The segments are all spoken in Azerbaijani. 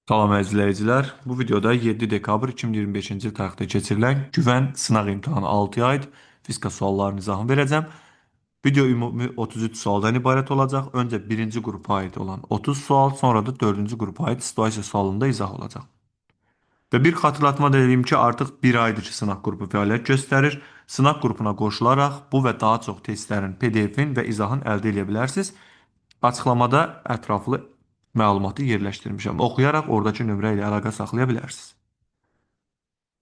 Salam əzizləyicilər. Bu videoda 7 dekabr 2025-ci il tarixdə keçirilən güvən sınaq imtahanı 6-ya aid fizika suallarının izahını verəcəm. Video ümumi 33 sualdan ibarət olacaq. Öncə birinci qrupa aid olan 30 sual, sonra da dördüncü qrupa aid situasiya sualında izah olacaq. Və bir xatırlatma da edeyim ki, artıq bir aydır ki, sınaq qrupu fəaliyyət göstərir. Sınaq qrupuna qoşularaq bu və daha çox testlərin PDF-in və izahını əldə edə bilərsiniz. Açıqlamada ətraflı məlumatı yerləşdirmişəm. Oxuyaraq oradakı nömrə ilə əlaqə saxlaya bilərsiniz.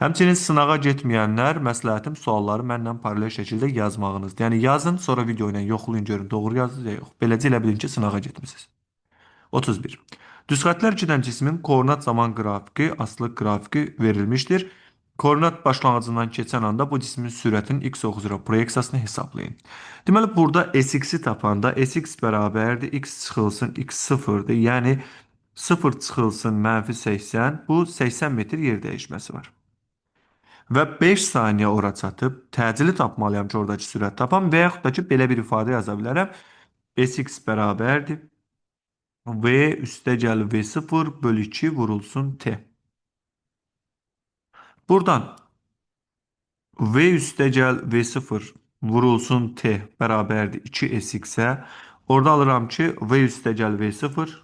Həmçinin sınağa getməyənlər məsləhətim sualları mənlə paralel şəkildə yazmağınızdır. Yəni yazın, sonra video ilə yoxlayın görün doğru yazdınız ya yox. Beləcə elə bilin ki, sınağa getmisiniz. 31. Düzxətlər gedən cismin koordinat zaman qrafiki, asılı qrafiki verilmişdir. Koordinat başlanğıcından keçən anda bu cismin sürətinin x ox üzrə proyeksiyasını hesablayın. Deməli, burada sx-i tapanda sx bərabərdir, x çıxılsın, x sıfırdır. Yəni, 0 çıxılsın, mənfi 80, bu 80 metr yer dəyişməsi var. Və 5 saniyə ora çatıb, təcili tapmalıyam ki, oradakı sürət tapam və yaxud da ki, belə bir ifadə yaza bilərəm. Sx bərabərdir. V üstəgəl V0 bölü 2 vurulsun T. Buradan V üstəgəl V0 vurulsun T bərabərdir 2sx-ə. Orada alıram ki, V üstəgəl V0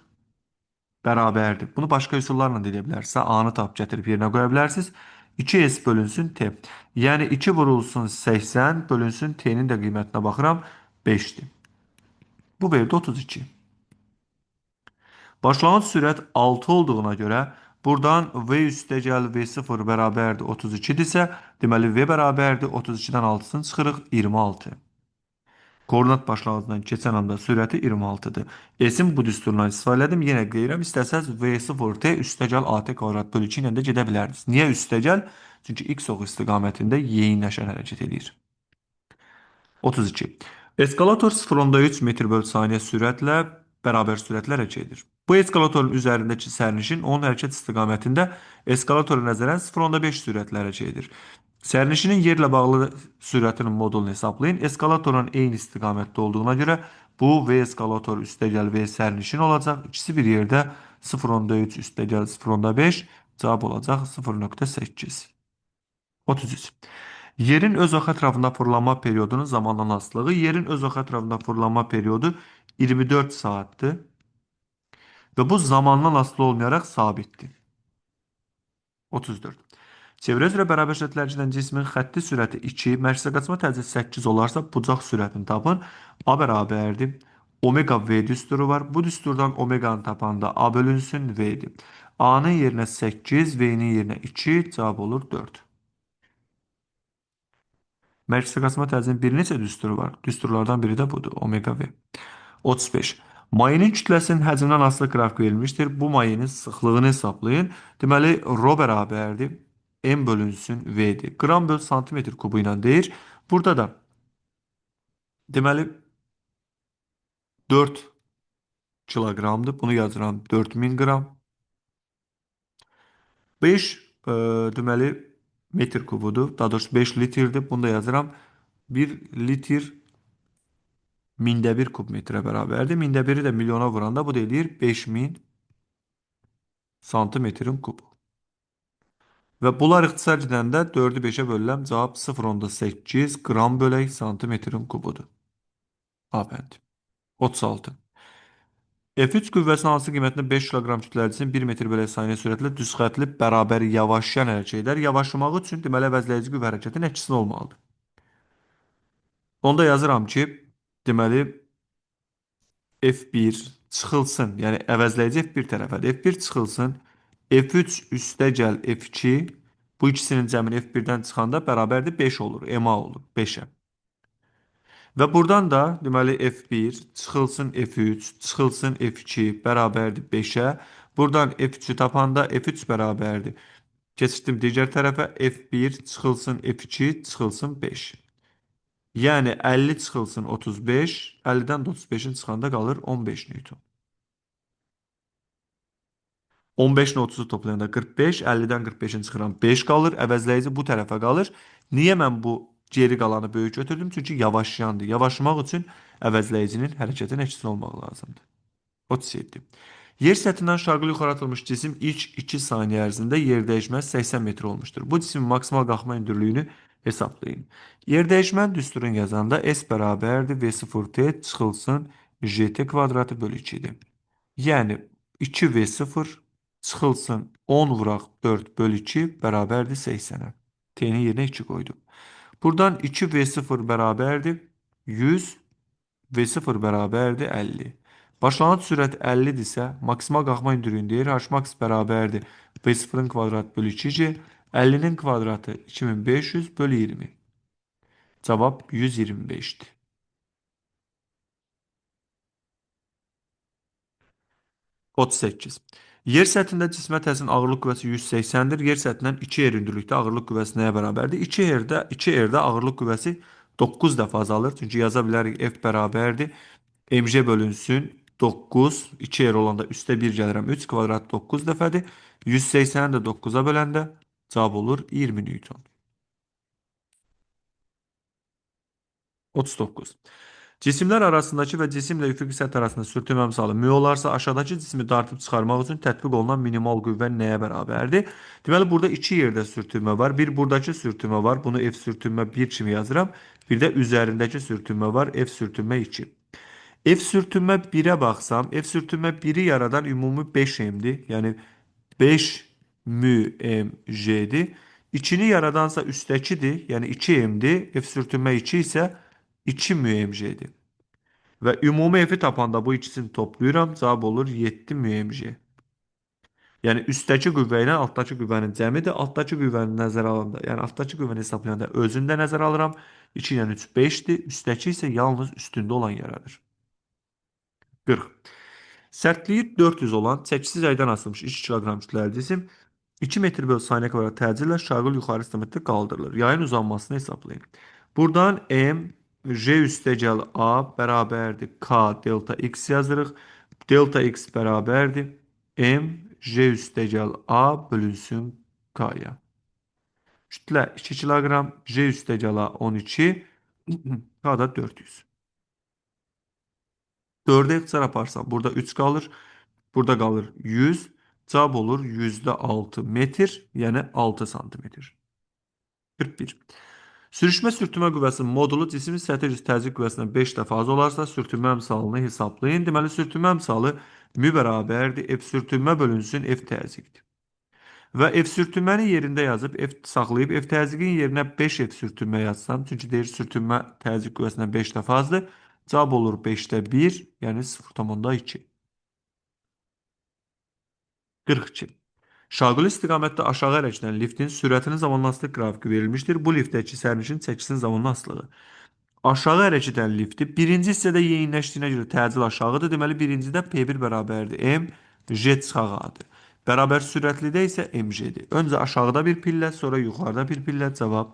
bərabərdir. Bunu başqa üsullarla da edə bilərsə, A-nı tap gətirib yerinə qoya bilərsiniz. 2s bölünsün T. Yəni 2 vurulsun 80 bölünsün T-nin də qiymətinə baxıram 5-dir. Bu verdi 32. Başlanğıc sürət 6 olduğuna görə buradan V üstəgəl V0 bərabərdir 32-dirsə, deməli V bərabərdir 32-dən 6-sını çıxırıq 26. Koordinat başlanğıcından keçən anda sürəti 26-dır. S-in bu düsturundan istifadə edim. Yenə qeyrəm. İstəsəz V0T üstəgəl AT kvadrat bölü 2 ilə də gedə bilərsiniz. Niyə üstəgəl? Çünki x ox istiqamətində yeyinləşən hərəkət edir. 32. Eskalator 0,3 metr bölü saniyə sürətlə bərabər sürətlə hərəkət edir. Bu eskalatorun üzərindəki sərnişin onun hərəkət istiqamətində eskalatoru nəzərən 0,5 sürətlə hərəkət edir. Sərnişinin yerlə bağlı sürətinin modulunu hesablayın. Eskalatorun eyni istiqamətdə olduğuna görə bu V eskalator üstəgəl V sərnişin olacaq. İkisi bir yerdə 0,3 üstəgəl 0,5 cavab olacaq 0,8. 33. Yerin öz ox ətrafında fırlanma periyodunun zamandan asılığı. Yerin öz ox ətrafında fırlanma periyodu 24 saatdir. Və bu zamandan asılı olmayaraq sabitdir. 34. Çevrə üzrə bərabər şərtlər gedən cismin xətti sürəti 2, mərkəzə qaçma təcili 8 olarsa bucaq sürətini tapın. A bərabərdir. Omega V düsturu var. Bu düsturdan omeganı tapanda A bölünsün V'dir. A-nın yerinə 8, V-nin yerinə 2, cavab olur 4. Mərkəzə qaçma təcilinin bir neçə düsturu var. Düsturlardan biri də budur. Omega V. 35. Mayenin kütləsinin həcmindən asılı qrafik verilmişdir. Bu mayenin sıxlığını hesablayın. Deməli, rho bərabərdir. M bölünsün V'dir. Qram böl santimetr kubu ilə deyir. Burada da deməli 4 kiloqramdır. Bunu yazıram 4000 qram. 5 deməli metr kubudur. Daha doğrusu 5 litrdir. Bunu da yazıram. 1 litr mində 1 kub metrə bərabərdir. Mində 1-i də milyona vuranda bu da edir 5000 santimetrin kubu. Və bunlar ixtisar edəndə 4-ü 5-ə bölürəm. Cavab 0,8 qram bölək santimetrin kubudur. A bəndi. 36. F3 qüvvəsinin hansı qiymətində 5 kiloqram kütləlicisinin 1 metr bölək saniyə sürətlə düz xətli bərabər yavaşlayan hərəkət edər. Yavaşlamağı üçün deməli əvəzləyici qüvvə hərəkətin əksinə olmalıdır. Onda yazıram ki, deməli F1 çıxılsın, yəni əvəzləyici F1 tərəfədir. F1 çıxılsın, F3 üstəgəl F2, bu ikisinin cəmini F1-dən çıxanda bərabərdir 5 olur, MA olur, 5-ə. Və buradan da deməli F1 çıxılsın F3, çıxılsın F2 bərabərdir 5-ə. Buradan F3-ü tapanda F3 bərabərdir. Keçirdim digər tərəfə F1 çıxılsın F2, çıxılsın 5. Yəni 50 çıxılsın 35, 50-dən 35-in çıxanda qalır 15 newton. 15 ilə 30-u toplayanda 45, 50-dən 45-in çıxıram 5 qalır. Əvəzləyici bu tərəfə qalır. Niyə mən bu geri qalanı böyük götürdüm? Çünki yavaşlayandır. Yavaşlamaq üçün əvəzləyicinin hərəkətin əksinə olmaq lazımdır. 37. Yer səthindən şaqıl yuxarı atılmış cisim ilk 2 saniyə ərzində yer dəyişməsi 80 metr olmuşdur. Bu cismin maksimal qalxma hündürlüyünü hesablayın. Yer dəyişmən düsturunu yazanda S bərabərdir V0T çıxılsın JT kvadratı bölü 2-dir. Yəni 2V0 çıxılsın 10 vuraq 4 bölü 2 bərabərdir 80-ə. T-nin yerinə 2 qoydum. Buradan 2V0 bərabərdir 100, V0 bərabərdir 50. Başlanğıc sürət 50-dirsə, maksimal qalxma hündürlüyünü deyir. Hmax bərabərdir V0-ın kvadratı bölü 2C, 50-nin kvadratı 2500 bölü 20. Cavab 125-dir. 38. Yer səthində cismə təsirin ağırlıq qüvvəsi 180-dir. Yer səthindən 2 yer hündürlükdə ağırlıq qüvvəsi nəyə bərabərdir? 2 yerdə ağırlıq qüvvəsi 9 dəfə azalır. Çünki yaza bilərik F bərabərdir. mc bölünsün 9. 2 yer olanda üstə 1 gəlirəm. 3 kvadrat 9 dəfədir. 180-i də 9-a böləndə cavab olur 20 Newton. 39. Cisimlər arasındakı və cisimlə üfüqi səthi arasında sürtünmə misalı mü olarsa, aşağıdakı cismi dartıb çıxarmaq üçün tətbiq olunan minimal qüvvə nəyə bərabərdir? Deməli, burada 2 yerdə sürtünmə var. Bir buradakı sürtünmə var. Bunu F sürtünmə 1 kimi yazıram. Bir də üzərindəki sürtünmə var. F sürtünmə 2. F sürtünmə 1-ə baxsam, F sürtünmə 1-i yaradan ümumi 5 m-dir. Yəni 5 μmc-dir. 2-ni yaradansa üstəkidir. Yəni 2 m-dir. F sürtünmə 2 isə 2 μmc-dir. Və ümumi F-i tapanda bu ikisini toplayıram. Cavab olur 7 μmc. Yəni üstdəki qüvvə ilə altdakı qüvvənin cəmidir. Altdakı qüvvəni nəzərə alanda, yəni altdakı qüvvəni hesablayanda özünü də nəzərə alıram. 2 ilə 3 5-dir. Üstdəki isə yalnız üstündə olan yaradır. 40. Sərtliyi 400 olan çəkisiz əydən asılmış 2 kiloqram kütləli cisim 2 metr bölü saniyə kvadrat təcillə şaqıl yuxarı istiqamətdə qaldırılır. Yayın uzanmasını hesablayın. Buradan M, J üstəgəl A bərabərdir K delta X yazırıq. Delta X bərabərdir M, J üstəgəl A bölünsün K-ya. Kütlə 2 kiloqram, J üstəgəl A 12, K da 400. 4'e ixtisar aparsam burada 3 qalır. Burada qalır 100. Cavab olur %6 metr, yəni 6 santimetr. 41. Sürüşmə sürtünmə qüvvəsinin modulu cismin səthi üzrə təzyiq qüvvəsindən 5 dəfə az olarsa sürtünmə misalını hesablayın. Deməli, sürtünmə misalı mü bərabərdir. F sürtünmə bölünsün F təzyiqdir. Və F sürtünməni yerində yazıb, F saxlayıb, F təzyiqin yerinə 5 F sürtünmə yazsam, çünki deyir sürtünmə təzyiq qüvvəsindən 5 dəfə azdır. Cavab olur 5'də 1, yəni 0,2. 42. Şaquli istiqamətdə aşağı hərəkət edən liftin sürətinin zamanlasılı qrafiki verilmişdir. Bu liftdəki sərnişin çəkisinin zamanlasılığı. Aşağı hərəkət edən lifti birinci hissədə yeyinləşdiyinə görə təcil aşağıdır. Deməli, birincidə P1 bərabərdir M, J çıxaq A-dır. Bərabər sürətlidə isə MJ-dir. Öncə aşağıda bir pillə, sonra yuxarıda bir pillə cavab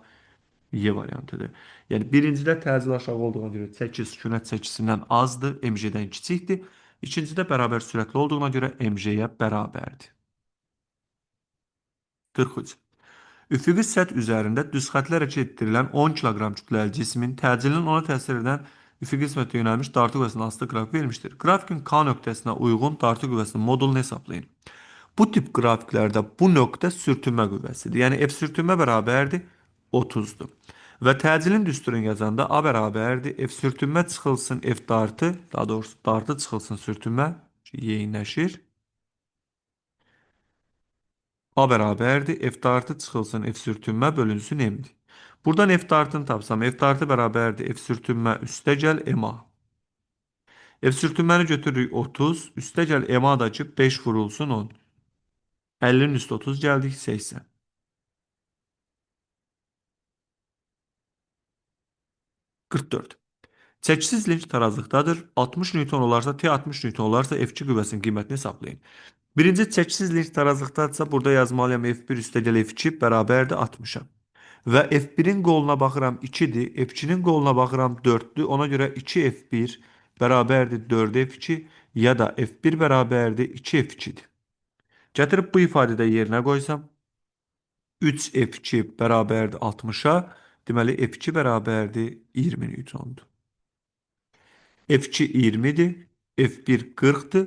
Y variantıdır. Yəni birincidə təcil aşağı olduğuna görə çəki sükunət çəkisindən azdır, MJ-dən kiçikdir. İkincidə bərabər sürətli olduğuna görə MJ-yə bərabərdir. 43. Üfüqi səth üzərində düz xətlə hərəkət etdirilən 10 kiloqram kütləli cismin təcilinin ona təsir edən üfüqi qismətə yönəlmiş dartı qüvvəsinin asılı qrafik verilmişdir. Qrafikin K nöqtəsinə uyğun dartı qüvvəsinin modulunu hesablayın. Bu tip qrafiklərdə bu nöqtə sürtünmə qüvvəsidir. Yəni F sürtünmə bərabərdir 30'dur. Və təcilin düsturunu yazanda A bərabərdir F sürtünmə çıxılsın F dartı, daha doğrusu dartı çıxılsın sürtünmə yeyinləşir. A bərabərdir F dartı çıxılsın F sürtünmə bölünsün M-dir. Buradan F dartını tapsam F dartı bərabərdir F sürtünmə üstəgəl MA. F sürtünməni götürürük 30, üstəgəl MA-dakı 5 vurulsun 10. 50'nin üstü 30 gəldik 80. 44. Çəkisiz linç tarazlıqdadır. 60 Newton olarsa T 60 Newton olarsa F2 qüvvəsinin qiymətini hesablayın. Birinci çəkisiz linç tarazlıqdadırsa burada yazmalıyam F1 üstəgəl F2 bərabərdir 60'a. Və F1'in qoluna baxıram 2'dir. F2'nin qoluna baxıram 4'dür. Ona görə 2F1 bərabərdir 4F2 ya da F1 bərabərdir 2F2'dir. Gətirib bu ifadədə yerinə qoysam 3F2 bərabərdir 60'a. Deməli F2 bərabərdir 20 Newtondur. F2 20'dir. F1 40'dır.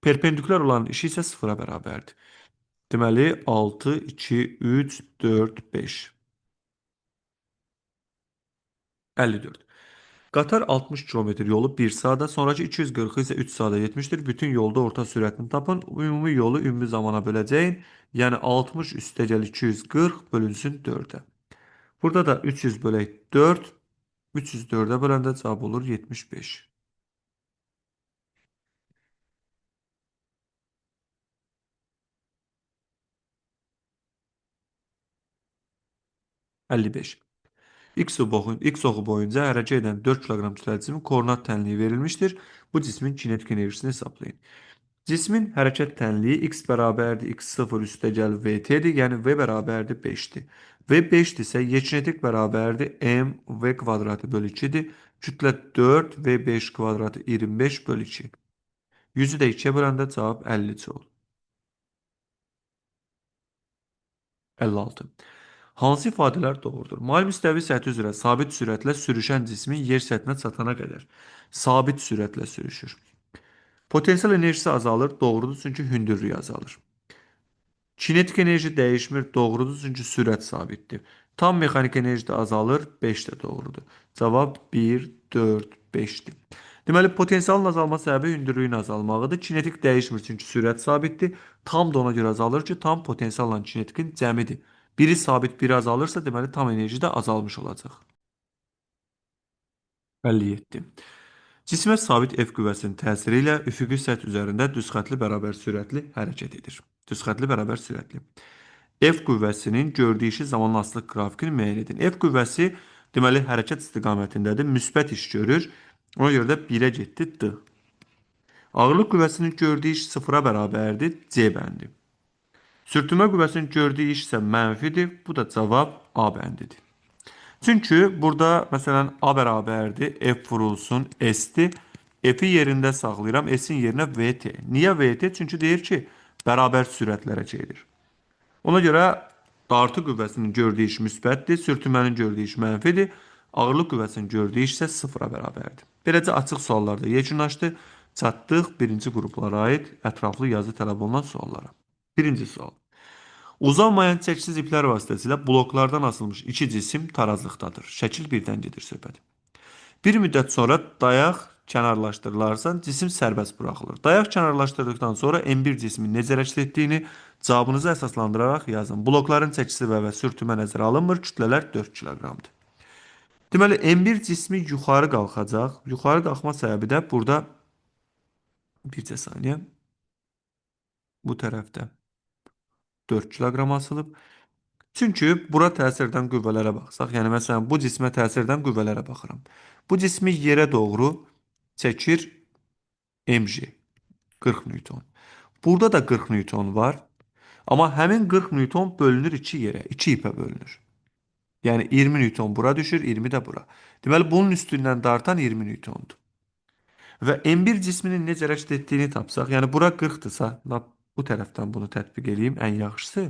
Perpendikülər olan işi isə sıfıra bərabərdir. Deməli 6, 2, 3, 4, 5. 54. Qatar 60 kilometr yolu 1 saata, sonraki 240 isə 3 saata getmişdir. Bütün yolda orta sürətini tapın. Ümumi yolu ümumi zamana böləcəyin. Yəni 60 üstəgəl 240 bölünsün 4-ə. Burada da 300 bölək 4. 304'e böləndə cavab olur 75. 55. X oxu boyunca hərəkət edən 4 kiloqram kütləli cismin koordinat tənliyi verilmişdir. Bu cismin kinetik enerjisini hesablayın. Cismin hərəkət tənliyi x bərabərdir x0 üstəgəl vt'dir. Yəni v bərabərdir 5'dir. V 5'dirsə y kinetik bərabərdir m v kvadratı bölü 2'dir. Kütlə 4 v 5 kvadratı 25 bölü 2. 100'ü də 2'yə böləndə cavab 50 olur. 56. Hansı ifadələr doğrudur? May müstəvi səthi üzrə sabit sürətlə sürüşən cismin yer səthinə çatana qədər sabit sürətlə sürüşür. Potensial enerjisi azalır, doğrudur çünki hündürlük azalır. Kinetik enerji dəyişmir, doğrudur çünki sürət sabitdir. Tam mexanik enerji də azalır, 5 də doğrudur. Cavab 1, 4, 5-dir. Deməli, potensialın azalma səbəbi hündürlüyün azalmağıdır. Kinetik dəyişmir çünki sürət sabitdir. Tam da ona görə azalır ki, tam potensialla kinetikin cəmidir. Biri sabit, biri azalırsa, deməli tam enerji də azalmış olacaq. 57. Cismə sabit F qüvvəsinin təsiri ilə üfüqi səth üzərində düzxətli bərabər sürətli hərəkət edir. Düzxətli bərabər sürətli. F qüvvəsinin gördüyü işi zamanla asılı qrafikini müəyyən edin. F qüvvəsi deməli hərəkət istiqamətindədir, müsbət iş görür. Ona görə də 1-ə getdi D. Ağırlıq qüvvəsinin gördüyü iş 0-a bərabərdir, C bəndi. Sürtünmə qüvvəsinin gördüyü iş isə mənfidir. Bu da cavab A bəndidir. Çünki burada məsələn A bərabərdir, F vurulsun S-dir. F-i yerində saxlayıram, S-in yerinə VT. Niyə VT? Çünki deyir ki, bərabər sürətlərə gedir. Ona görə dartı qüvvəsinin gördüyü iş müsbətdir, sürtünmənin gördüyü iş mənfidir, ağırlıq qüvvəsinin gördüyü iş isə sıfıra bərabərdir. Beləcə açıq suallarda yekunlaşdı. Çatdıq birinci qruplara aid ətraflı yazı tələb olunan suallara. Birinci sual. Uzanmayan çəkisiz iplər vasitəsilə bloklardan asılmış iki cisim tarazlıqdadır. Şəkil birdən gedir söhbət. Bir müddət sonra dayaq kənarlaşdırılarsa, cisim sərbəst buraxılır. Dayaq kənarlaşdırdıqdan sonra M1 cismin necə hərəkət etdiyini cavabınızı əsaslandıraraq yazın. Blokların çəkisi və sürtünmə nəzərə alınmır, kütlələr 4 kiloqramdır. Deməli, M1 cismi yuxarı qalxacaq. Yuxarı qalxma səbəbi də burada bircə saniyə bu tərəfdə 4 kiloqram asılıb. Çünki bura təsirdən qüvvələrə baxsaq, yəni məsələn bu cismə təsirdən qüvvələrə baxıram. Bu cismi yerə doğru çəkir mg 40 newton. Burada da 40 newton var. Amma həmin 40 newton bölünür 2 yerə, 2 ipə bölünür. Yəni 20 newton bura düşür, 20 də bura. Deməli bunun üstündən dartan 20 newtondur. Və M1 cisminin necə hərəkət etdiyini tapsaq, yəni bura 40-dırsa, bu tərəfdən bunu tətbiq edeyim, ən yaxşısı.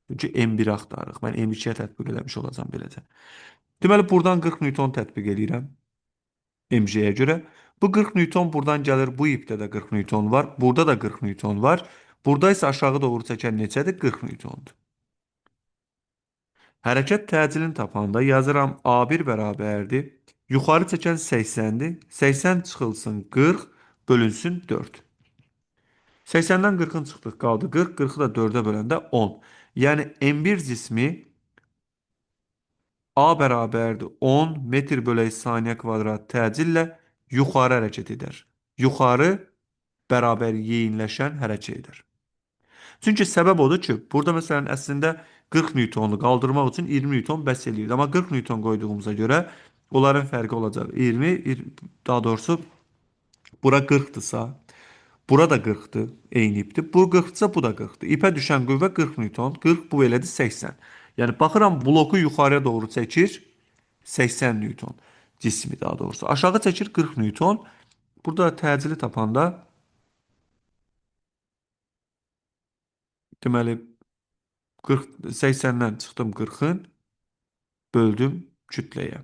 Çünki M1 axtarırıq. Mən M2-yə tətbiq eləmiş olacam beləcə. Deməli, buradan 40 newton tətbiq edirəm MG-yə görə. Bu 40 newton buradan gəlir, bu ipdə də 40 newton var, burada da 40 newton var. Burada isə aşağı doğru çəkən neçədir? 40 newtondur. Hərəkət təcilini tapanda yazıram A1 bərabərdir. Yuxarı çəkən 80-dir. 80 çıxılsın 40 bölünsün 4. 80-dən 40-ın çıxdıq qaldı 40. 40-ı da 4-ə böləndə 10. Yəni M1 cismi A bərabərdir 10 metr bölək saniyə kvadrat təcillə yuxarı hərəkət edər. Yuxarı bərabər yeyinləşən hərəkət edər. Çünki səbəb odur ki, burada məsələn əslində 40 newtonu qaldırmaq üçün 20 newton bəs eləyirdi. Amma 40 newton qoyduğumuza görə onların fərqi olacaq 20, daha doğrusu bura 40-dırsa, bura da 40-dır, eyni ipdir. Bu 40-dırsa, bu da 40-dır. İpə düşən qüvvə 40 newton, 40 bu elədir 80. Yəni baxıram bloku yuxarıya doğru çəkir 80 newton cismi daha doğrusu. Aşağı çəkir 40 newton. Burada təcili tapanda deməli 40 80-dən çıxdım 40-ın böldüm kütləyə.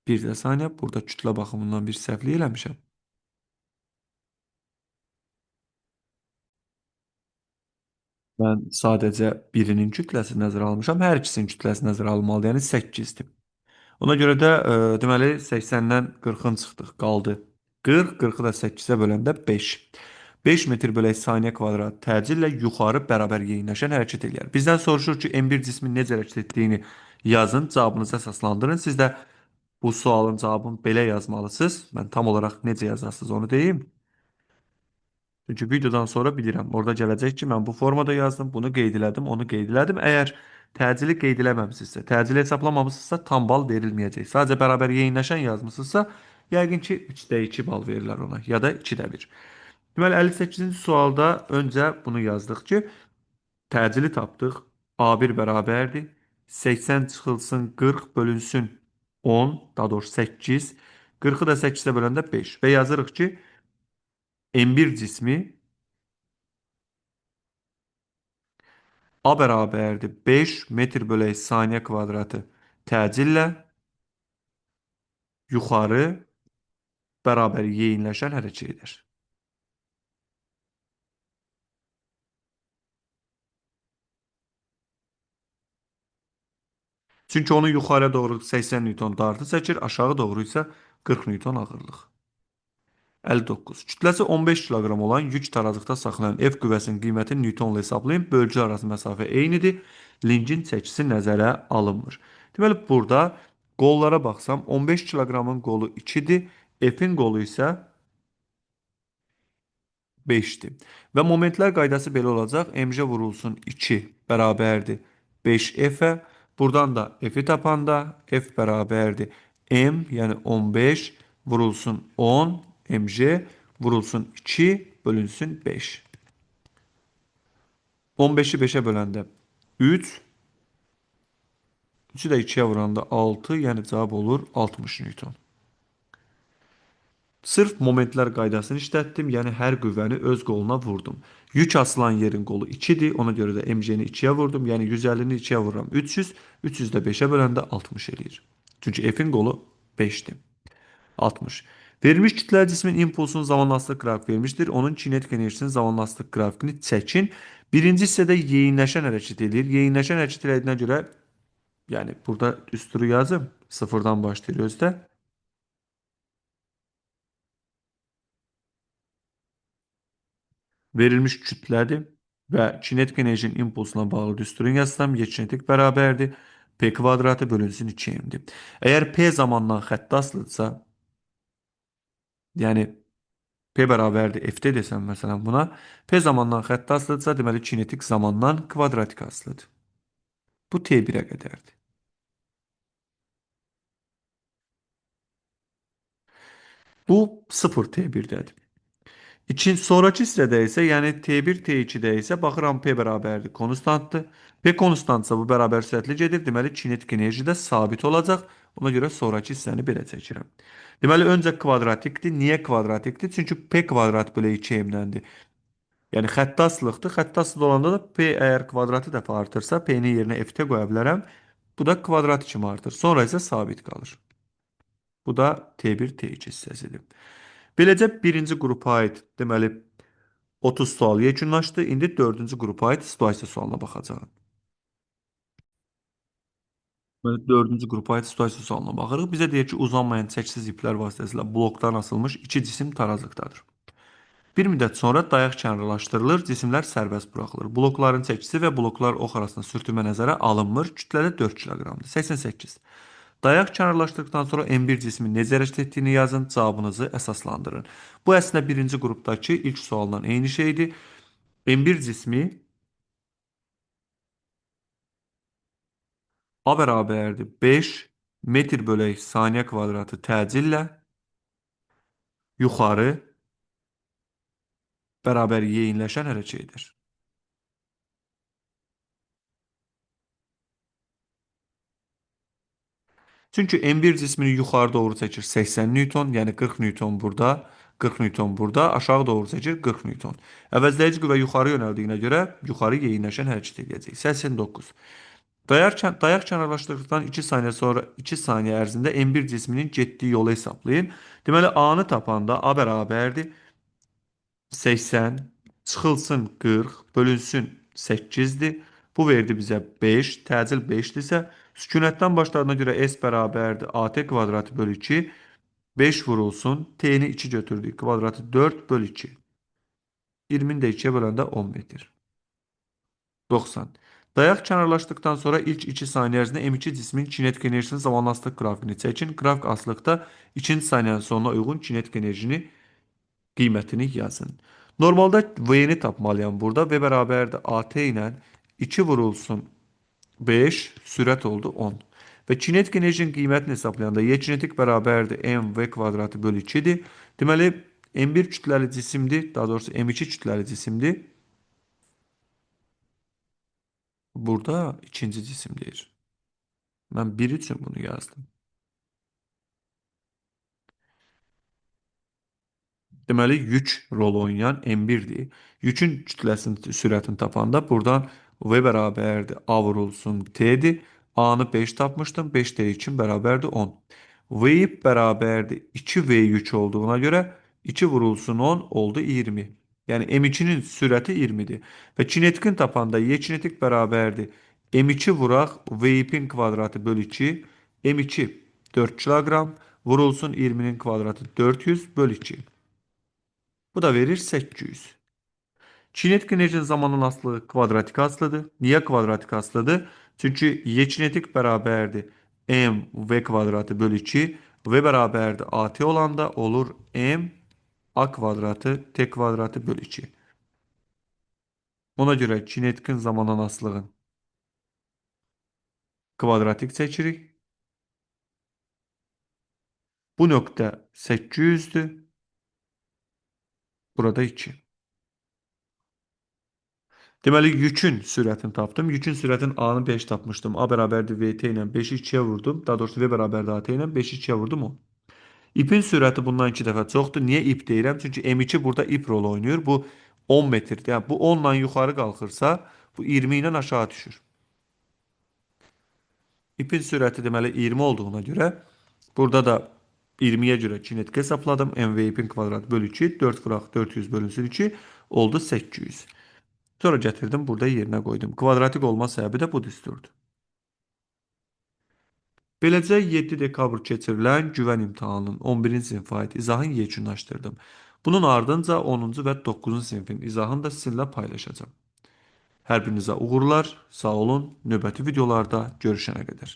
Bir də saniyə burada kütlə baxımından bir səhvlik eləmişəm. Mən sadəcə birinin kütləsini nəzərə almışam. Hər ikisinin kütləsi nəzərə alınmalıdır. Yəni 8-dir. Ona görə də deməli 80-dən 40-ın çıxdıq. Qaldı 40, 40-ı da 8-ə böləndə 5. 5 metr bölək saniyə kvadrat təcillə yuxarı bərabər yeyinləşən hərəkət eləyər. Bizdən soruşur ki, M1 cismin necə hərəkət etdiyini yazın, cavabınızı əsaslandırın. Siz də bu sualın cavabını belə yazmalısınız. Mən tam olaraq necə yazarsınız onu deyim. Çünki videodan sonra bilirəm. Orada gələcək ki, mən bu formada yazdım, bunu qeyd elədim, onu qeyd elədim. Əgər təcili qeyd eləməmisinizsə, təcili hesablamamısınızsa tam bal verilməyəcək. Sadəcə bərabər yeyinləşən yazmısınızsa, yəqin ki 3-də 2 bal verirlər ona ya da 2-də 1. Deməli 58-ci sualda öncə bunu yazdıq ki, təcili tapdıq. A1 bərabərdir. 80 çıxılsın 40 bölünsün 10, daha doğrusu 8. 40-ı da 8-ə böləndə 5. Və yazırıq ki, M1 cismi A bərabərdir 5 metr bölək saniyə kvadratı təcillə yuxarı bərabər yeyinləşən hərəkət edir. Çünki onu yuxarıya doğru 80 Newton dartı çəkir, aşağı doğru isə 40 Newton ağırlıq. 59. Kütləsi 15 kiloqram olan yük taracıqda saxlayan F qüvvəsinin qiymətini Newtonla hesablayın. Bölgü arası məsafə eynidir. Linkin çəkisi nəzərə alınmır. Deməli, burada qollara baxsam, 15 kiloqramın qolu 2-dir. F-in qolu isə 5'ti. Və momentlər qaydası belə olacaq. Mj vurulsun 2 bərabərdir 5F-ə. Buradan da F-i tapanda F bərabərdir M, yəni 15 vurulsun 10 Mj vurulsun 2 bölünsün 5. 15'i 5'e böləndə 3, 3'ü də 2'ye vuranda 6, yəni cavab olur 60 Newton. Sırf momentlər qaydasını işlətdim, yəni hər qüvvəni öz qoluna vurdum. Yük asılan yerin qolu 2-dir, ona görə də mg-ni 2-yə vurdum, yəni 150-ni 2-yə vururam 300, 300 də 5-ə böləndə 60 eləyir. Çünki F-in qolu 5-dir. 60. Verilmiş kütləli cismin impulsunun zamanlasıq qrafik vermişdir. Onun kinetik enerjisinin zamanlasıq qrafikini çəkin. Birinci hissədə yeyinləşən hərəkət edir. Yeyinləşən hərəkət elədiyinə görə, yəni burada üstürü yazım. Sıfırdan başlayır özdə. Verilmiş kütlədir və kinetik enerjinin impulsuna bağlı düsturun yazsam, Y kinetik bərabərdir. P kvadratı bölünsün 2m'dir. Əgər P zamandan xətt asılıdsa, yəni P bərabərdir F-də desəm məsələn buna, P zamandan xətt asılıdsa, deməli kinetik zamandan kvadratik asılıdır. Bu T1-ə qədərdir. Bu 0 T1-dədir. Sonraki hissədə isə, yəni T1, T2-də isə baxıram P bərabərdir, konstantdır. P konstantsa bu bərabər sürətli gedir. Deməli, kinetik enerji də sabit olacaq. Ona görə sonraki hissəni belə çəkirəm. Deməli, öncə kvadratikdir. Niyə kvadratikdir? Çünki P kvadrat bölü 2m'dəndir. Yəni, xətti asılıqdır. Xətti asılı olanda da P əgər kvadratı dəfə artırsa, P-nin yerinə F-də qoya bilərəm. Bu da kvadrat kimi artır. Sonra isə sabit qalır. Bu da T1, T2 hissəsidir. Beləcə birinci qrupa aid deməli 30 sual yekunlaşdı. İndi dördüncü qrupa aid situasiya sualına baxacağıq. Deməli, dördüncü qrupa aid situasiya sualına baxırıq. Bizə deyir ki, uzanmayan çəkisiz iplər vasitəsilə blokdan asılmış iki cisim tarazlıqdadır. Bir müddət sonra dayaq kənarlaşdırılır, cisimlər sərbəst buraxılır. Blokların çəkisi və bloklar ox arasında sürtünmə nəzərə alınmır. Kütlədə 4 kiloqramdır. 88. Dayaq kənarlaşdırdıqdan sonra M1 cismin necə hərəkət etdiyini yazın, cavabınızı əsaslandırın. Bu əslində birinci qrupdakı ilk sualdan eyni şeydir. M1 cismi A bərabərdir 5 metr bölək saniyə kvadratı təcillə yuxarı bərabər yeyinləşən hərəkət edir. Çünki M1 cismini yuxarı doğru çəkir 80 Newton, yəni 40 Newton burada, 40 Newton burada, aşağı doğru çəkir 40 Newton. Əvəzləyici qüvvə yuxarı yönəldiyinə görə yuxarı yeyinləşən hərəkət edəcək. 89. Dayaq kənarlaşdırdıqdan 2 saniyə sonra 2 saniyə ərzində M1 cisminin getdiyi yolu hesablayın. Deməli, A-nı tapanda A bərabərdir 80 çıxılsın 40 bölünsün 8'dir. Bu verdi bizə 5. Təcil 5'dirsə, sükunətdən başladığına görə S bərabərdir. AT kvadratı bölü 2. 5 vurulsun. T'ni 2 götürdük. Kvadratı 4 bölü 2. 20'ni də 2'ye böləndə 10 metr. 90. Dayaq kənarlaşdıqdan sonra ilk 2 saniyə ərzində M2 cismin kinetik enerjisinin zamanlastıq qrafikini çəkin. Qrafik asılıqda ikinci saniyənin sonuna uyğun kinetik enerjini qiymətini yazın. Normalda V-ni tapmalıyam burada. V bərabərdir AT ilə 2 vurulsun 5, sürət oldu 10. Və kinetik enerjinin qiymətini hesablayanda Y kinetik bərabərdir mv kvadratı bölü 2'dir. Deməli, M1 kütləli cisimdir, daha doğrusu M2 kütləli cisimdir. Burada ikinci cisimdir. Mən 1 üçün bunu yazdım. Deməli, yük rol oynayan M1'dir. Yükün kütləsinin sürətini tapanda buradan V bərabərdir A vurulsun T'dir. A'nı 5 tapmışdım. 5 T için bərabərdir 10. V bərabərdir 2V yük olduğuna görə 2 vurulsun 10 oldu 20. Yəni M2'nin sürəti 20'dir. Və kinetikin tapanda Y kinetik bərabərdir M2 vuraq V-in kvadratı bölü 2. M2 4 kilogram vurulsun 20'nin kvadratı 400 bölü 2. Bu da verir 800. Kinetik enerjinin zamanın aslığı kvadratik aslıdır. Niye kvadratik aslıdır? Çünkü Y kinetik bərabərdir M V kvadratı bölü 2. V bərabərdir AT olanda olur M A kvadratı T kvadratı bölü 2. Ona göre kinetikin zamanın aslığın kvadratik seçirik. Bu nokta 800'dür. Burada 2. Deməli, yükün sürətini tapdım. Yükün sürətinin A-nı 5 tapmışdım. A bərabərdir VT ilə 5'i 2'yə vurdum. Daha doğrusu V bərabərdir AT ilə 5'i 2'yə vurdum o. İpin sürəti bundan 2 dəfə çoxdur. Niyə ip deyirəm? Çünki M2 burada ip rol oynayır. Bu 10 metrdir. Yəni, bu 10 ilə yuxarı qalxırsa, bu 20 ilə aşağı düşür. İpin sürəti deməli 20 olduğuna görə, burada da 20'ye görə kinetik hesapladım. MV ipin kvadratı bölü 2. 4 vuraq 400 bölünsün 2. Oldu 800. Sonra gətirdim, burada yerinə qoydum. Kvadratik olma səbəbi də bu düsturdur. Beləcə 7 dekabr keçirilən güvən imtahanının 11-ci sinifə aid izahını yekunlaşdırdım. Bunun ardınca 10-cu və 9-cu sinifin izahını da sizinlə paylaşacağım. Hər birinizə uğurlar, sağ olun, növbəti videolarda görüşənə qədər.